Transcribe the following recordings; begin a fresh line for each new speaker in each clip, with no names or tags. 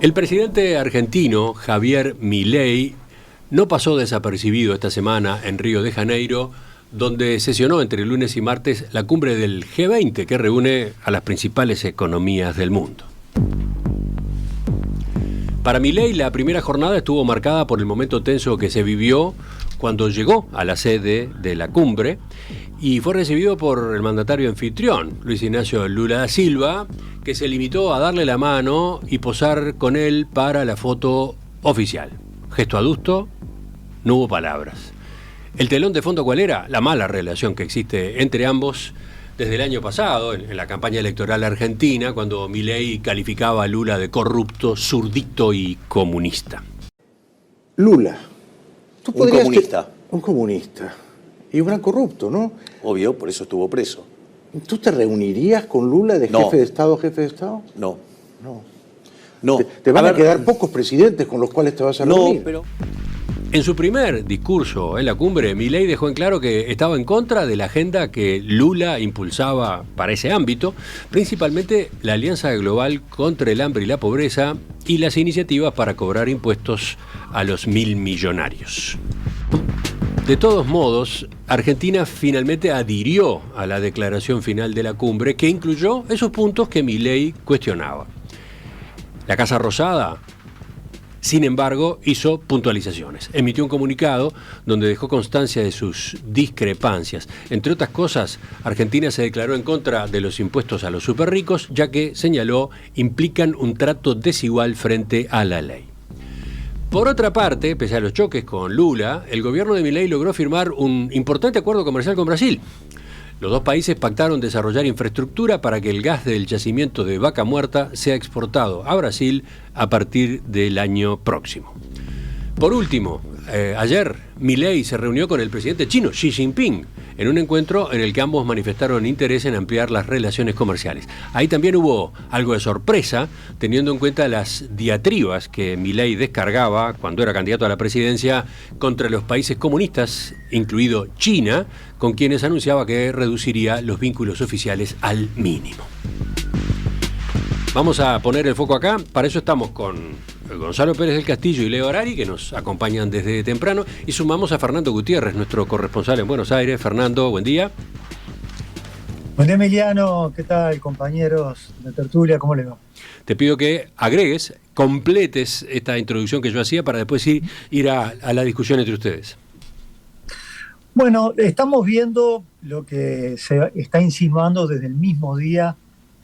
El presidente argentino Javier Milei no pasó desapercibido esta semana en Río de Janeiro, donde sesionó entre lunes y martes la cumbre del G20, que reúne a las principales economías del mundo. Para Milei, la primera jornada estuvo marcada por el momento tenso que se vivió cuando llegó a la sede de la cumbre y fue recibido por el mandatario anfitrión, Luis Ignacio Lula da Silva, que se limitó a darle la mano y posar con él para la foto oficial. Gesto adusto, no hubo palabras. El telón de fondo, ¿cuál era? La mala relación que existe entre ambos desde el año pasado, en la campaña electoral argentina, cuando Milei calificaba a Lula de corrupto, zurdito y comunista.
Lula.
¿Tú podrías un comunista.
Un comunista. Y un gran corrupto, ¿no?
Obvio, por eso estuvo preso.
¿Tú te reunirías con Lula de jefe de Estado a jefe de Estado?
No.
No. Te van a quedar pocos presidentes con los cuales te vas a reunir.
No, pero...
En su primer discurso en la cumbre, Milei dejó en claro que estaba en contra de la agenda que Lula impulsaba para ese ámbito, principalmente la Alianza Global contra el Hambre y la Pobreza y las iniciativas para cobrar impuestos a los 1.000 millonarios. De todos modos, Argentina finalmente adhirió a la declaración final de la cumbre, que incluyó esos puntos que Milei cuestionaba. La Casa Rosada, sin embargo, hizo puntualizaciones. Emitió un comunicado donde dejó constancia de sus discrepancias. Entre otras cosas, Argentina se declaró en contra de los impuestos a los superricos, ya que, señaló, implican un trato desigual frente a la ley. Por otra parte, pese a los choques con Lula, el gobierno de Milei logró firmar un importante acuerdo comercial con Brasil. Los dos países pactaron desarrollar infraestructura para que el gas del yacimiento de Vaca Muerta sea exportado a Brasil a partir del año próximo. Por último, ayer Milei se reunió con el presidente chino Xi Jinping en un encuentro en el que ambos manifestaron interés en ampliar las relaciones comerciales. Ahí también hubo algo de sorpresa, teniendo en cuenta las diatribas que Milei descargaba cuando era candidato a la presidencia contra los países comunistas, incluido China, con quienes anunciaba que reduciría los vínculos oficiales al mínimo. Vamos a poner el foco acá, para eso estamos con Gonzalo Pérez del Castillo y Leo Arari, que nos acompañan desde temprano, y sumamos a Fernando Gutiérrez, nuestro corresponsal en Buenos Aires. Fernando, buen día.
Buen día, Emiliano. ¿Qué tal, compañeros de tertulia? ¿Cómo les va?
Te pido que agregues, completes esta introducción que yo hacía para después ir a la discusión entre ustedes.
Bueno, estamos viendo lo que se está insinuando desde el mismo día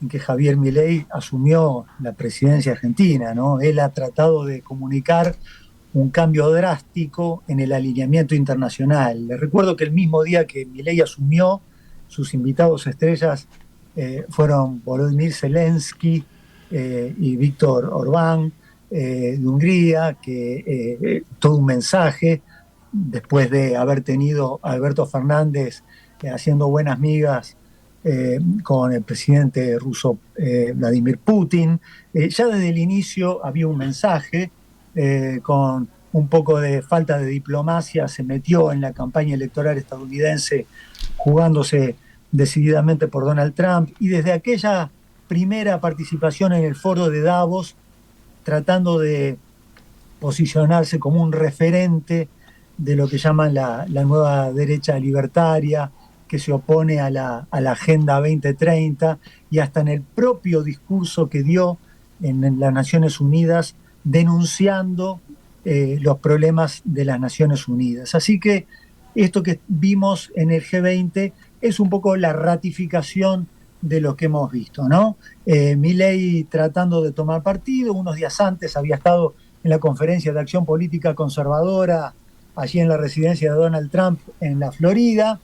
en que Javier Milei asumió la presidencia argentina, ¿no? Él ha tratado de comunicar un cambio drástico en el alineamiento internacional. Les recuerdo que el mismo día que Milei asumió, sus invitados estrellas fueron Volodymyr Zelensky y Víctor Orbán de Hungría, que todo un mensaje, después de haber tenido a Alberto Fernández haciendo buenas migas con el presidente ruso Vladimir Putin. Ya desde el inicio había un mensaje, con un poco de falta de diplomacia, se metió en la campaña electoral estadounidense jugándose decididamente por Donald Trump, y desde aquella primera participación en el foro de Davos, tratando de posicionarse como un referente de lo que llaman la nueva derecha libertaria, que se opone a la Agenda 2030, y hasta en el propio discurso que dio en las Naciones Unidas, denunciando los problemas de las Naciones Unidas. Así que esto que vimos en el G20 es un poco la ratificación de lo que hemos visto, ¿no? Milei tratando de tomar partido. Unos días antes había estado en la Conferencia de Acción Política Conservadora, allí en la residencia de Donald Trump en la Florida,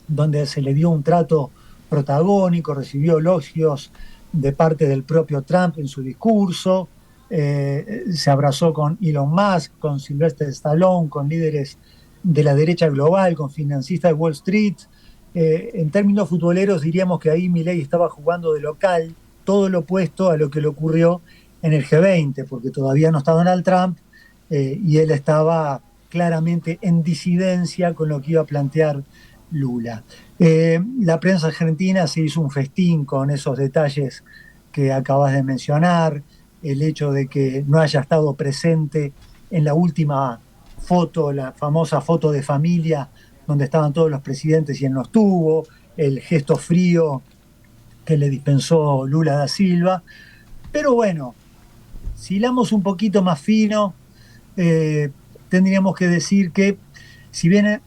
donde se le dio un trato protagónico, recibió elogios de parte del propio Trump en su discurso, se abrazó con Elon Musk, con Sylvester Stallone, con líderes de la derecha global, con financistas de Wall Street. En términos futboleros diríamos que ahí Milei estaba jugando de local, todo lo opuesto a lo que le ocurrió en el G20, porque todavía no está Donald Trump, y él estaba claramente en disidencia con lo que iba a plantear Lula. La prensa argentina se hizo un festín con esos detalles que acabas de mencionar. el hecho de que no haya estado presente en la última foto, la famosa foto de familia, donde estaban todos los presidentes y él no estuvo, el gesto frío que le dispensó Lula da Silva. Pero bueno, si hilamos un poquito más fino, tendríamos que decir que, si bien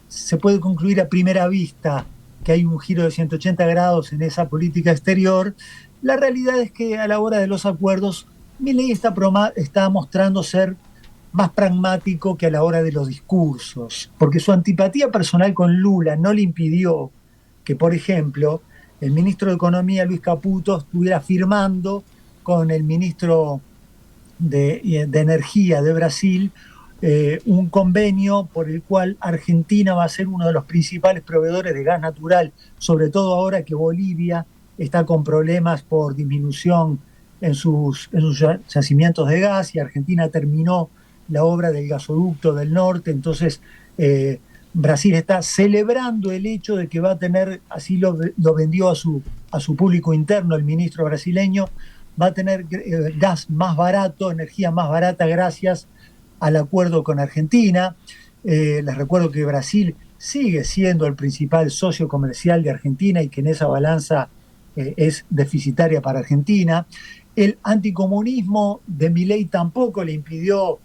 se puede concluir a primera vista que hay un giro de 180 grados en esa política exterior, la realidad es que a la hora de los acuerdos, Milei está mostrando ser más pragmático que a la hora de los discursos, porque su antipatía personal con Lula no le impidió que, por ejemplo, el ministro de Economía, Luis Caputo, estuviera firmando con el ministro de Energía de Brasil un convenio por el cual Argentina va a ser uno de los principales proveedores de gas natural, sobre todo ahora que Bolivia está con problemas por disminución en sus yacimientos de gas, y Argentina terminó la obra del gasoducto del norte. Entonces Brasil está celebrando el hecho de que va a tener, así lo vendió a su público interno el ministro brasileño, va a tener gas más barato, energía más barata gracias al acuerdo con Argentina. Les recuerdo que Brasil sigue siendo el principal socio comercial de Argentina y que en esa balanza es deficitaria para Argentina. El anticomunismo de Milei tampoco le impidió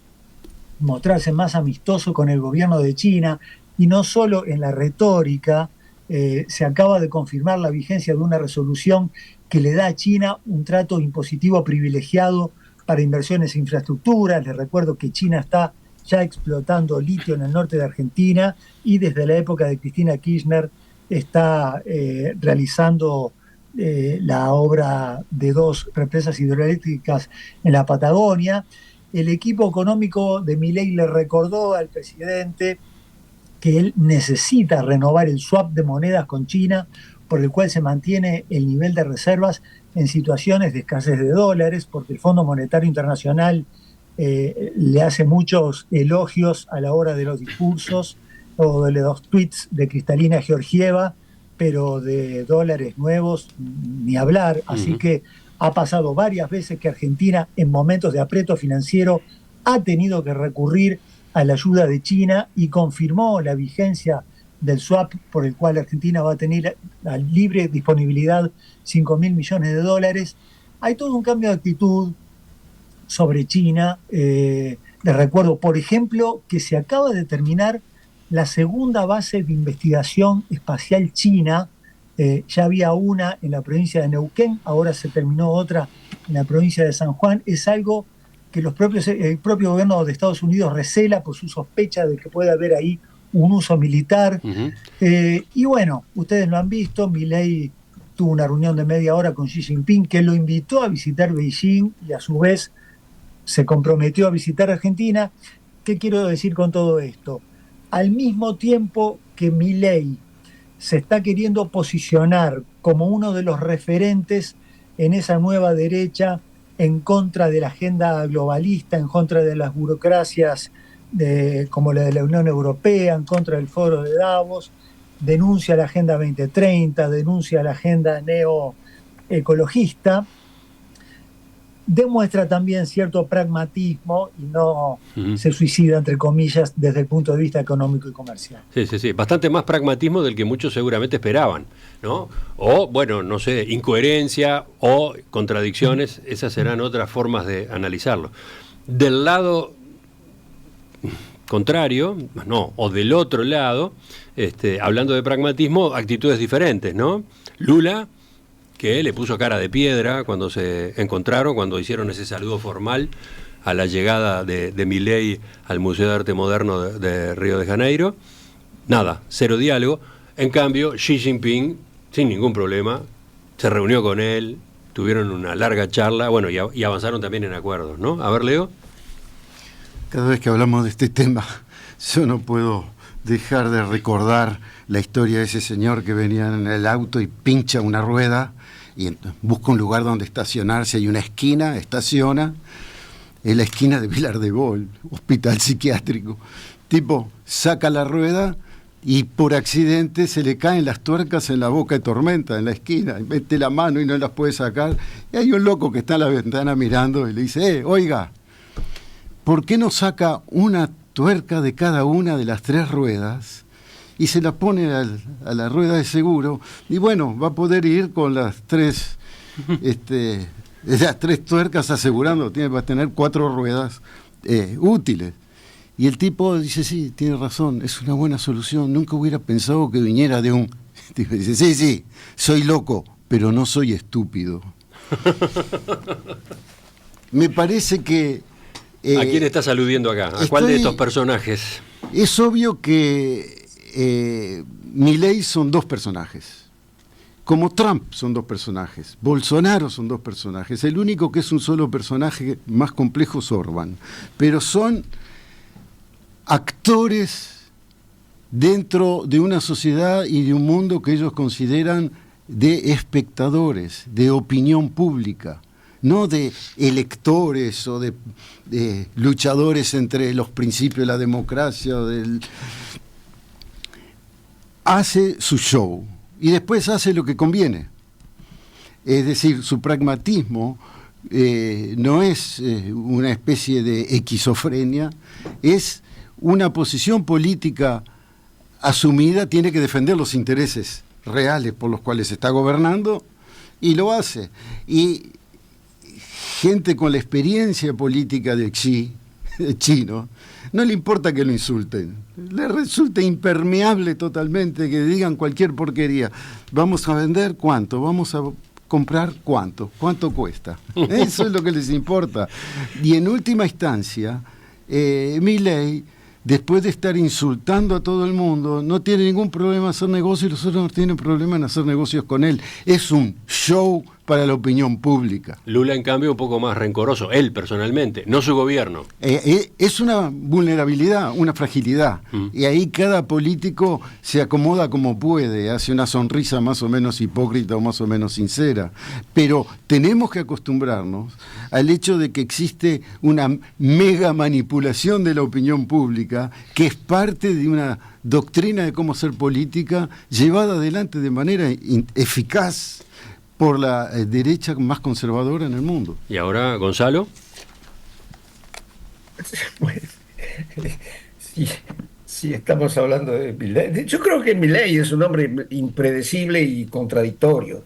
mostrarse más amistoso con el gobierno de China, y no solo en la retórica. Se acaba de confirmar la vigencia de una resolución que le da a China un trato impositivo privilegiado para inversiones en infraestructura. Les recuerdo que China está ya explotando litio en el norte de Argentina, y desde la época de Cristina Kirchner está realizando la obra de 2 represas hidroeléctricas en la Patagonia. El equipo económico de Milei le recordó al presidente que él necesita renovar el swap de monedas con China, por el cual se mantiene el nivel de reservas en situaciones de escasez de dólares, porque el Fondo Monetario Internacional le hace muchos elogios a la hora de los discursos o de los tweets de Kristalina Georgieva, pero de dólares nuevos ni hablar. Así que ha pasado varias veces que Argentina, en momentos de aprieto financiero, ha tenido que recurrir a la ayuda de China, y confirmó la vigencia del swap por el cual Argentina va a tener a libre disponibilidad $5.000 millones. Hay todo un cambio de actitud sobre China. Les recuerdo, por ejemplo, que se acaba de terminar la segunda base de investigación espacial china. Ya había una en la provincia de Neuquén, ahora se terminó otra en la provincia de San Juan. Es algo que el propio gobierno de Estados Unidos recela por su sospecha de que puede haber ahí un uso militar. Y bueno, ustedes lo han visto, Milei tuvo una reunión de media hora con Xi Jinping, que lo invitó a visitar Beijing y a su vez se comprometió a visitar Argentina. ¿Qué quiero decir con todo esto? Al mismo tiempo que Milei se está queriendo posicionar como uno de los referentes en esa nueva derecha en contra de la agenda globalista, en contra de las burocracias como la de la Unión Europea, en contra del Foro de Davos, denuncia la Agenda 2030, denuncia la agenda neoecologista, demuestra también cierto pragmatismo y no se suicida, entre comillas, desde el punto de vista económico y comercial.
Sí. Bastante más pragmatismo del que muchos seguramente esperaban, ¿no? O, bueno, no sé, incoherencia o contradicciones, esas serán otras formas de analizarlo. Del lado contrario, no, o del otro lado, hablando de pragmatismo, actitudes diferentes, ¿no? Lula, que le puso cara de piedra cuando se encontraron, cuando hicieron ese saludo formal a la llegada de Milei al Museo de Arte Moderno de Río de Janeiro. Nada, cero diálogo. En cambio, Xi Jinping, sin ningún problema, se reunió con él, tuvieron una larga charla, bueno, y avanzaron también en acuerdos, ¿no? A ver, Leo.
Cada vez que hablamos de este tema, yo no puedo dejar de recordar la historia de ese señor que venía en el auto y pincha una rueda y busca un lugar donde estacionarse. Hay una esquina, estaciona, es la esquina de Vilar de Bol, hospital psiquiátrico. Tipo, saca la rueda, y por accidente se le caen las tuercas en la boca de Tormenta, en la esquina, y mete la mano y no las puede sacar, y hay un loco que está en la ventana mirando y le dice, oiga, ¿por qué no saca una tuerca de cada una de las 3 ruedas y se la pone a la rueda de seguro? Y bueno, va a poder ir con las 3 tuercas asegurando, va a tener 4 ruedas útiles. Y el tipo dice, sí, tiene razón, es una buena solución, nunca hubiera pensado que viniera de un... Dice, sí, soy loco, pero no soy estúpido. Me parece que...
¿A quién estás aludiendo acá? ¿A cuál de estos personajes?
Es obvio que Milei son 2 personajes. Como Trump son 2 personajes, Bolsonaro son 2 personajes. El único que es un solo personaje más complejo es Orbán. Pero son actores dentro de una sociedad y de un mundo que ellos consideran de espectadores, de opinión pública, no de electores o de luchadores entre los principios de la democracia. Hace su show y después hace lo que conviene. Es decir, su pragmatismo no es una especie de esquizofrenia, es una posición política asumida, tiene que defender los intereses reales por los cuales está gobernando y lo hace. Y gente con la experiencia política de Xi, chino, no le importa que lo insulten, le resulta impermeable totalmente que digan cualquier porquería. Vamos a vender cuánto, vamos a comprar cuánto cuesta. Eso es lo que les importa. Y en última instancia, Milei, después de estar insultando a todo el mundo, no tiene ningún problema en hacer negocios y los otros no tienen problema en hacer negocios con él. Es un show para la opinión pública.
Lula, en cambio, un poco más rencoroso, él personalmente, no su gobierno.
Es una vulnerabilidad, una fragilidad, y ahí cada político se acomoda como puede, hace una sonrisa más o menos hipócrita o más o menos sincera, pero tenemos que acostumbrarnos al hecho de que existe una mega manipulación de la opinión pública, que es parte de una doctrina de cómo hacer política llevada adelante de manera eficaz por la derecha más conservadora en el mundo.
¿Y ahora, Gonzalo?
Bueno, sí, estamos hablando de Milei. Yo creo que Milei es un hombre impredecible y contradictorio,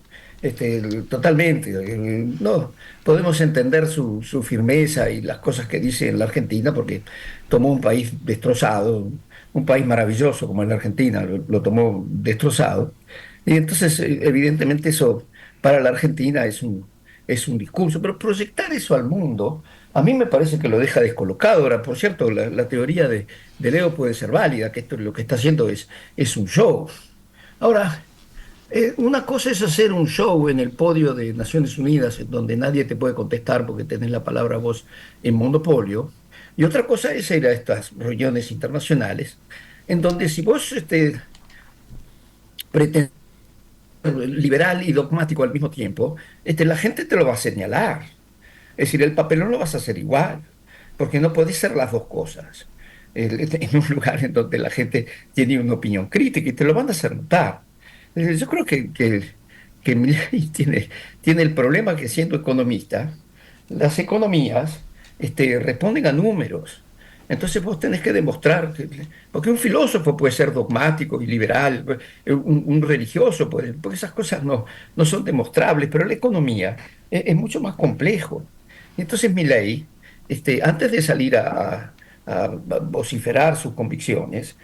totalmente. No podemos entender su firmeza y las cosas que dice en la Argentina, porque tomó un país destrozado, un país maravilloso como es la Argentina, lo tomó destrozado. Y entonces, evidentemente, eso para la Argentina es un discurso, pero proyectar eso al mundo, a mí me parece que lo deja descolocado. Ahora, por cierto, la teoría de Leo puede ser válida, que esto lo que está haciendo es un show. Ahora, una cosa es hacer un show en el podio de Naciones Unidas, donde nadie te puede contestar porque tenés la palabra vos en monopolio, y otra cosa es ir a estas reuniones internacionales, en donde si vos pretendes liberal y dogmático al mismo tiempo, la gente te lo va a señalar. Es decir, el papelón lo vas a hacer igual, porque no podés ser las dos cosas. En un lugar en donde la gente tiene una opinión crítica y te lo van a hacer notar. Yo creo que Milei tiene el problema que, siendo economista, las economías responden a números. Entonces vos tenés que demostrar, porque un filósofo puede ser dogmático y liberal, un religioso, porque esas cosas no son demostrables, pero la economía es mucho más complejo. Entonces Milei, antes de salir a vociferar sus convicciones,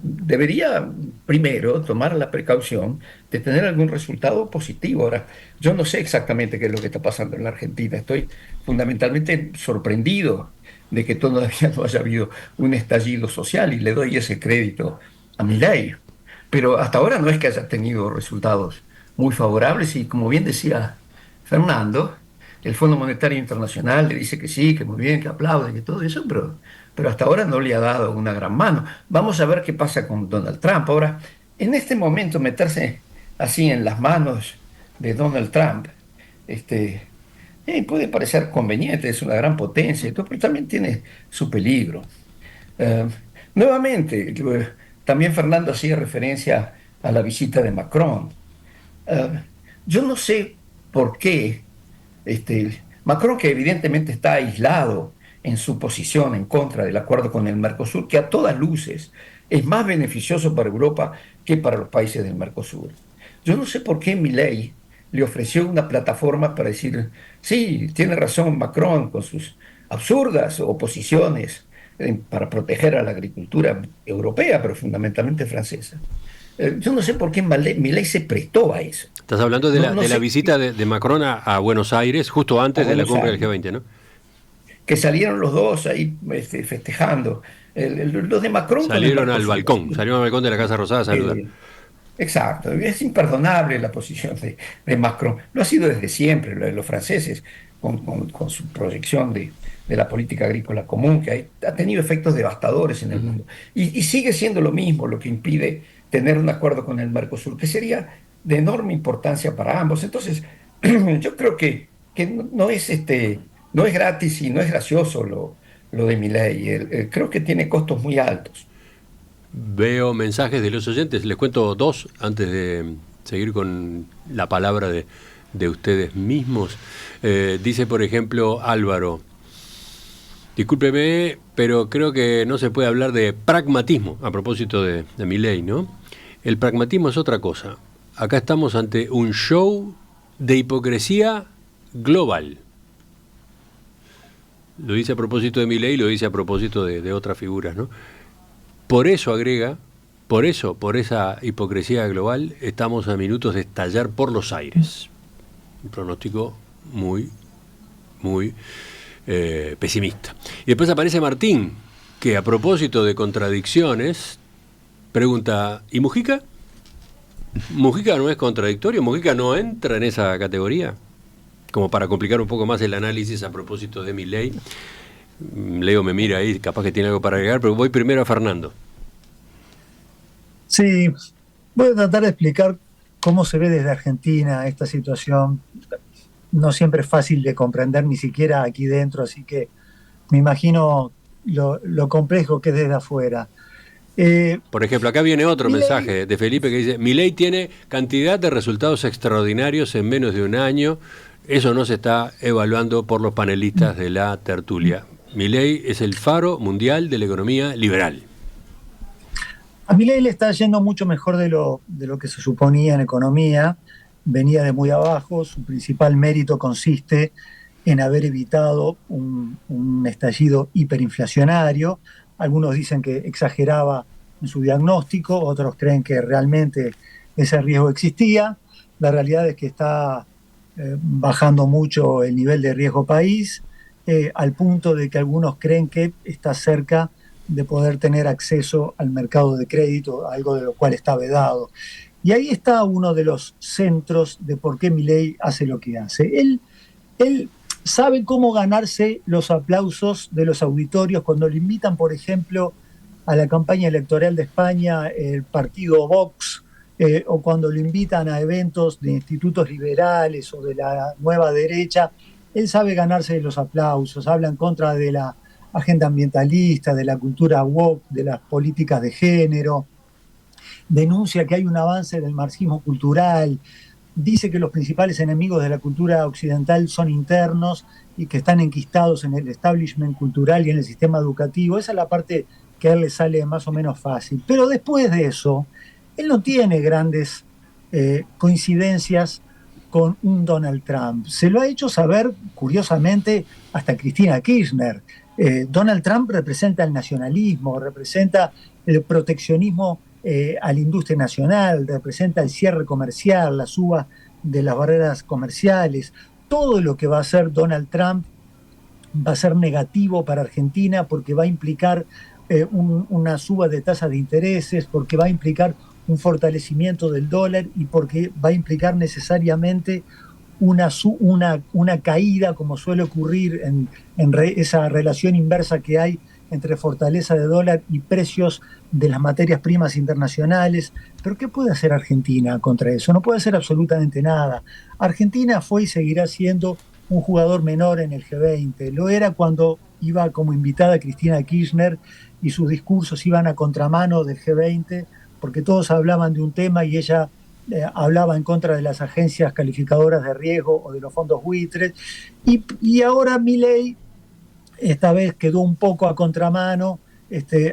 debería primero tomar la precaución de tener algún resultado positivo. Ahora, yo no sé exactamente qué es lo que está pasando en la Argentina, estoy fundamentalmente sorprendido de que todavía no haya habido un estallido social, y le doy ese crédito a Milei. Pero hasta ahora no es que haya tenido resultados muy favorables, y como bien decía Fernando, el Fondo Monetario Internacional le dice que sí, que muy bien, que aplaude, que todo eso, pero hasta ahora no le ha dado una gran mano. Vamos a ver qué pasa con Donald Trump. Ahora, en este momento, meterse así en las manos de Donald Trump, puede parecer conveniente, es una gran potencia, pero también tiene su peligro. Nuevamente, también Fernando hacía referencia a la visita de Macron. Yo no sé por qué Macron, que evidentemente está aislado en su posición en contra del acuerdo con el Mercosur, que a todas luces es más beneficioso para Europa que para los países del Mercosur. Yo no sé por qué Milei le ofreció una plataforma para decir, sí, tiene razón Macron con sus absurdas oposiciones para proteger a la agricultura europea, pero fundamentalmente francesa. Yo no sé por qué Milei se prestó a eso.
Estás hablando de la visita de Macron a Buenos Aires, justo antes de la cumbre del G20, ¿no?
Que salieron los dos ahí festejando. Los de Macron
salieron al balcón de la Casa Rosada a saludar.
Exacto, es imperdonable la posición de Macron. Lo ha sido desde siempre, los franceses, con su proyección de la política agrícola común, que ha tenido efectos devastadores en el mundo. Y sigue siendo lo mismo lo que impide tener un acuerdo con el Mercosur, que sería de enorme importancia para ambos. Entonces, yo creo que no es gratis y no es gracioso lo de Milei. Creo que tiene costos muy altos.
Veo mensajes de los oyentes, les cuento dos antes de seguir con la palabra de ustedes mismos. Dice, por ejemplo, Álvaro, discúlpeme, pero creo que no se puede hablar de pragmatismo a propósito de Milei, ¿no? El pragmatismo es otra cosa. Acá estamos ante un show de hipocresía global. Lo dice a propósito de Milei y lo dice a propósito de otras figuras, ¿no? Por eso, agrega, por esa hipocresía global, estamos a minutos de estallar por los aires. Un pronóstico muy, muy pesimista. Y después aparece Martín, que a propósito de contradicciones, pregunta, ¿y Mujica? ¿Mujica no es contradictorio? ¿Mujica no entra en esa categoría? Como para complicar un poco más el análisis a propósito de Milei. Leo me mira ahí, capaz que tiene algo para agregar, pero voy primero a Fernando.
Sí, voy a tratar de explicar cómo se ve desde Argentina esta situación. No siempre es fácil de comprender, ni siquiera aquí dentro, así que me imagino lo complejo que es desde afuera.
Por ejemplo, acá viene otro mensaje de Felipe que dice: Milei tiene cantidad de resultados extraordinarios en menos de un año. Eso no se está evaluando por los panelistas de la tertulia. Milei es el faro mundial de la economía liberal.
A Milei le está yendo mucho mejor de lo que se suponía en economía. Venía de muy abajo. Su principal mérito consiste en haber evitado un estallido hiperinflacionario. Algunos dicen que exageraba en su diagnóstico, otros creen que realmente ese riesgo existía. La realidad es que está bajando mucho el nivel de riesgo país, al punto de que algunos creen que está cerca de poder tener acceso al mercado de crédito, algo de lo cual está vedado. Y ahí está uno de los centros de por qué Milei hace lo que hace. Él sabe cómo ganarse los aplausos de los auditorios cuando le invitan, por ejemplo, a la campaña electoral de España, el partido Vox, o cuando lo invitan a eventos de institutos liberales o de la nueva derecha. Él sabe ganarse los aplausos, habla en contra de la agenda ambientalista, de la cultura woke, de las políticas de género, denuncia que hay un avance del marxismo cultural, dice que los principales enemigos de la cultura occidental son internos y que están enquistados en el establishment cultural y en el sistema educativo. Esa es la parte que a él le sale más o menos fácil. Pero después de eso, él no tiene grandes coincidencias con un Donald Trump. Se lo ha hecho saber, curiosamente, hasta Cristina Kirchner. Donald Trump representa el nacionalismo, representa el proteccionismo a la industria nacional, representa el cierre comercial, la suba de las barreras comerciales. Todo lo que va a hacer Donald Trump va a ser negativo para Argentina porque va a implicar una suba de tasas de intereses, porque va a implicar un fortalecimiento del dólar y porque va a implicar necesariamente una caída, como suele ocurrir en esa relación inversa que hay entre fortaleza de dólar y precios de las materias primas internacionales. ¿Pero qué puede hacer Argentina contra eso? No puede hacer absolutamente nada. Argentina fue y seguirá siendo un jugador menor en el G20. Lo era cuando iba como invitada Cristina Kirchner y sus discursos iban a contramano del G20, porque todos hablaban de un tema y ella hablaba en contra de las agencias calificadoras de riesgo o de los fondos buitres. Y ahora Milei esta vez quedó un poco a contramano,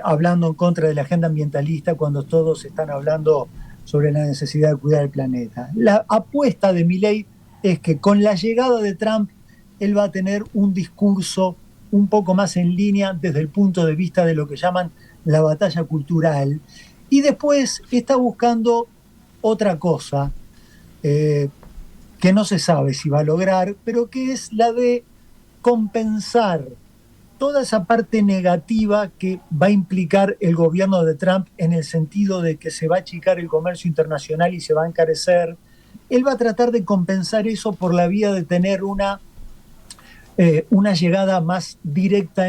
hablando en contra de la agenda ambientalista cuando todos están hablando sobre la necesidad de cuidar el planeta. La apuesta de Milei es que con la llegada de Trump él va a tener un discurso un poco más en línea desde el punto de vista de lo que llaman la batalla cultural, y después está buscando otra cosa que no se sabe si va a lograr, pero que es la de compensar toda esa parte negativa que va a implicar el gobierno de Trump, en el sentido de que se va a achicar el comercio internacional y se va a encarecer. Él va a tratar de compensar eso por la vía de tener una llegada más directa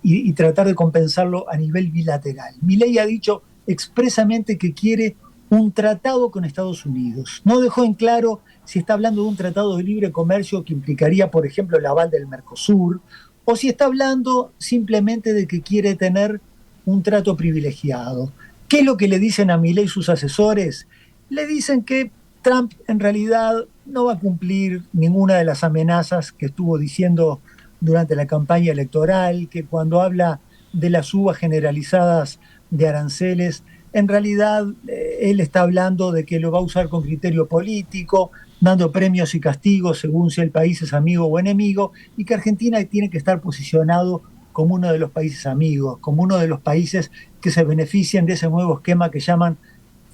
y tratar de compensarlo a nivel bilateral. Milei ha dicho expresamente que quiere un tratado con Estados Unidos. No dejó en claro si está hablando de un tratado de libre comercio que implicaría, por ejemplo, el aval del Mercosur, o si está hablando simplemente de que quiere tener un trato privilegiado. ¿Qué es lo que le dicen a Milei sus asesores? Le dicen que Trump en realidad no va a cumplir ninguna de las amenazas que estuvo diciendo durante la campaña electoral, que cuando habla de las subas generalizadas de aranceles, en realidad él está hablando de que lo va a usar con criterio político, dando premios y castigos según si el país es amigo o enemigo, y que Argentina tiene que estar posicionado como uno de los países amigos, como uno de los países que se benefician de ese nuevo esquema que llaman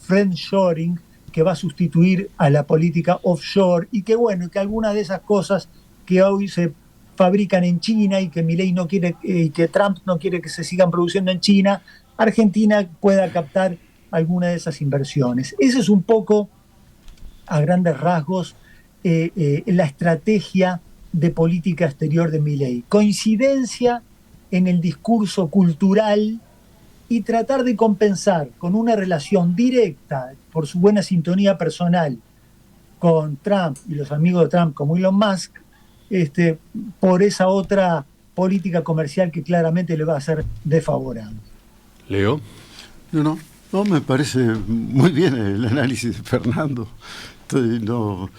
friendshoring, que va a sustituir a la política offshore, y que bueno, que algunas de esas cosas que hoy se fabrican en China y que Milei no quiere, y que Trump no quiere que se sigan produciendo en China, Argentina pueda captar alguna de esas inversiones. Ese es un poco, a grandes rasgos, la estrategia de política exterior de Milei. Coincidencia en el discurso cultural y tratar de compensar con una relación directa, por su buena sintonía personal, con Trump y los amigos de Trump como Elon Musk, por esa otra política comercial que claramente le va a ser desfavorable.
Leo.
No, me parece muy bien el análisis de Fernando. No,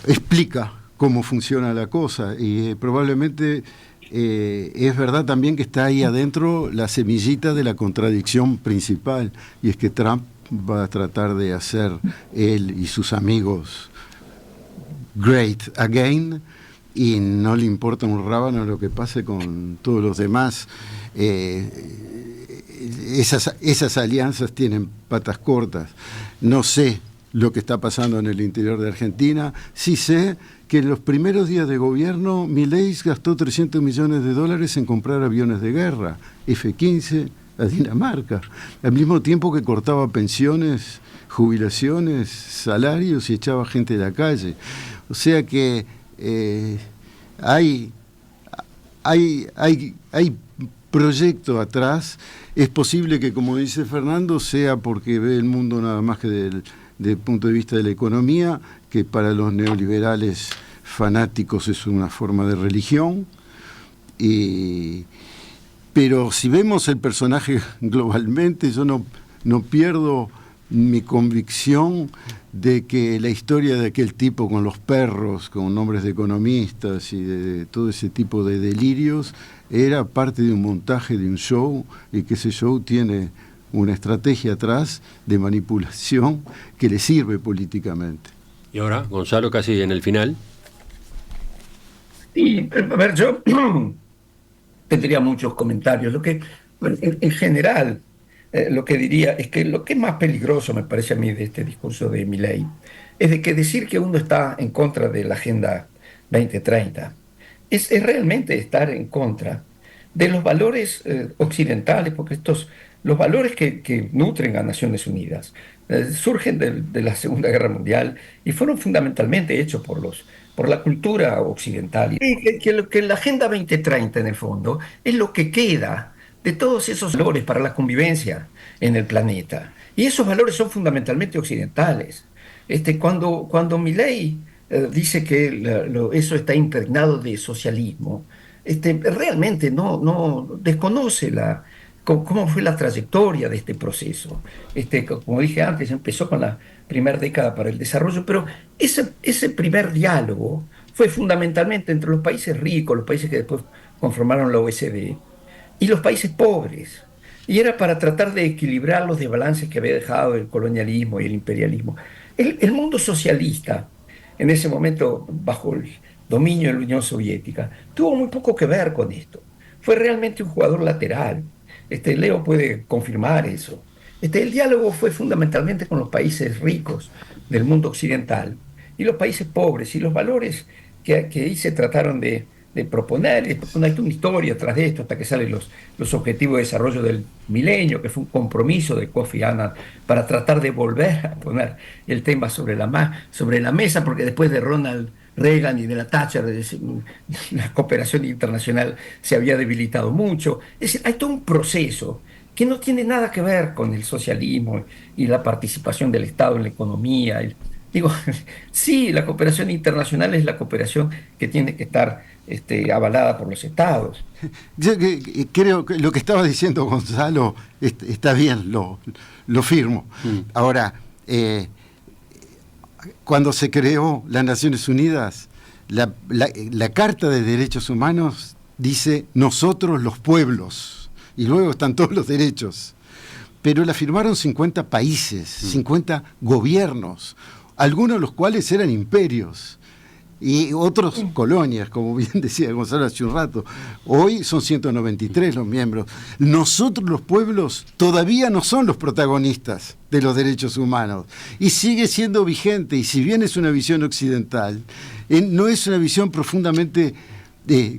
explica cómo funciona la cosa y probablemente es verdad también que está ahí adentro la semillita de la contradicción principal, y es que Trump va a tratar de hacer él y sus amigos great again, y no le importa un rábano lo que pase con todos los demás. Esas alianzas tienen patas cortas. No sé lo que está pasando en el interior de Argentina. Sí sé que en los primeros días de gobierno Milei gastó $300 millones en comprar aviones de guerra, F-15, a Dinamarca, al mismo tiempo que cortaba pensiones, jubilaciones, salarios y echaba gente de la calle. O sea que hay proyecto atrás. Es posible que, como dice Fernando, sea porque ve el mundo nada más que desde el punto de vista de la economía, que para los neoliberales fanáticos es una forma de religión. Pero si vemos el personaje globalmente, yo no pierdo mi convicción de que la historia de aquel tipo con los perros, con nombres de economistas y de todo ese tipo de delirios, era parte de un montaje, de un show, y que ese show tiene una estrategia atrás de manipulación que le sirve políticamente.
Y ahora, Gonzalo, casi en el final.
Sí, a ver, yo tendría muchos comentarios. En general, lo que diría es que lo que es más peligroso, me parece a mí, de este discurso de Milei, es de que decir que uno está en contra de la Agenda 2030 es realmente estar en contra de los valores occidentales, porque los valores que nutren a Naciones Unidas surgen de la Segunda Guerra Mundial y fueron fundamentalmente hechos por la cultura occidental. Y que la Agenda 2030, en el fondo, es lo que queda de todos esos valores para la convivencia en el planeta. Y esos valores son fundamentalmente occidentales. Cuando Milei dice que eso está impregnado de socialismo, realmente no desconoce cómo fue la trayectoria de este proceso. Como dije antes, empezó con la primera década para el desarrollo, pero ese primer diálogo fue fundamentalmente entre los países ricos, los países que después conformaron la OECD, y los países pobres. Y era para tratar de equilibrar los desbalances que había dejado el colonialismo y el imperialismo. El mundo socialista, en ese momento bajo el dominio de la Unión Soviética, tuvo muy poco que ver con esto. Fue realmente un jugador lateral. Leo puede confirmar eso. El diálogo fue fundamentalmente con los países ricos del mundo occidental y los países pobres, y los valores que ahí se trataron de proponer. Hay toda una historia tras de esto hasta que salen los objetivos de desarrollo del milenio, que fue un compromiso de Kofi Annan para tratar de volver a poner el tema sobre la mesa, porque después de Ronald Reagan y de la Thatcher, la cooperación internacional se había debilitado mucho. Es decir, hay todo un proceso que no tiene nada que ver con el socialismo y la participación del Estado en la economía. Digo, sí, la cooperación internacional es la cooperación que tiene que estar avalada por los Estados.
Yo creo que lo que estaba diciendo Gonzalo está bien, lo firmo. Ahora, cuando se creó las Naciones Unidas, la Carta de Derechos Humanos dice nosotros los pueblos, y luego están todos los derechos. Pero la firmaron 50 países, 50 gobiernos, algunos de los cuales eran imperios y otros colonias, como bien decía Gonzalo hace un rato. Hoy son 193 los miembros. Nosotros los pueblos todavía no son los protagonistas de los derechos humanos y sigue siendo vigente, y si bien es una visión occidental, no es una visión profundamente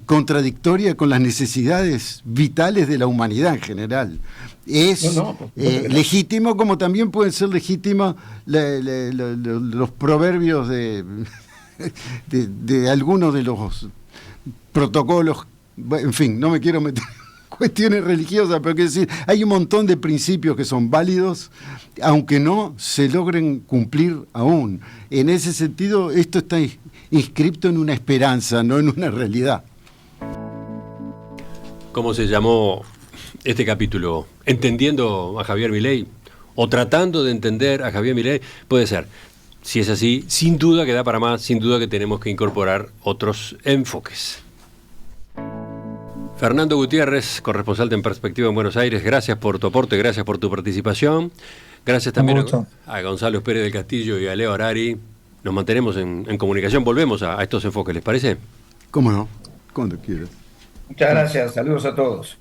contradictoria con las necesidades vitales de la humanidad en general. Es legítimo, como también pueden ser legítimos los proverbios de algunos de los protocolos. En fin, no me quiero meter en cuestiones religiosas, pero quiero decir, hay un montón de principios que son válidos, aunque no se logren cumplir aún. En ese sentido, esto está inscripto en una esperanza, no en una realidad.
¿Cómo se llamó este capítulo? ¿Entendiendo a Javier Milei? ¿O tratando de entender a Javier Milei? Puede ser. Si es así, sin duda que da para más, sin duda que tenemos que incorporar otros enfoques. Fernando Gutiérrez, corresponsal de En Perspectiva en Buenos Aires, gracias por tu aporte, gracias por tu participación. Gracias también a Gonzalo Pérez del Castillo y a Leo Harari. Nos mantenemos en comunicación, volvemos a estos enfoques, ¿les parece?
¿Cómo no? Cuando quieras.
Muchas gracias, saludos a todos.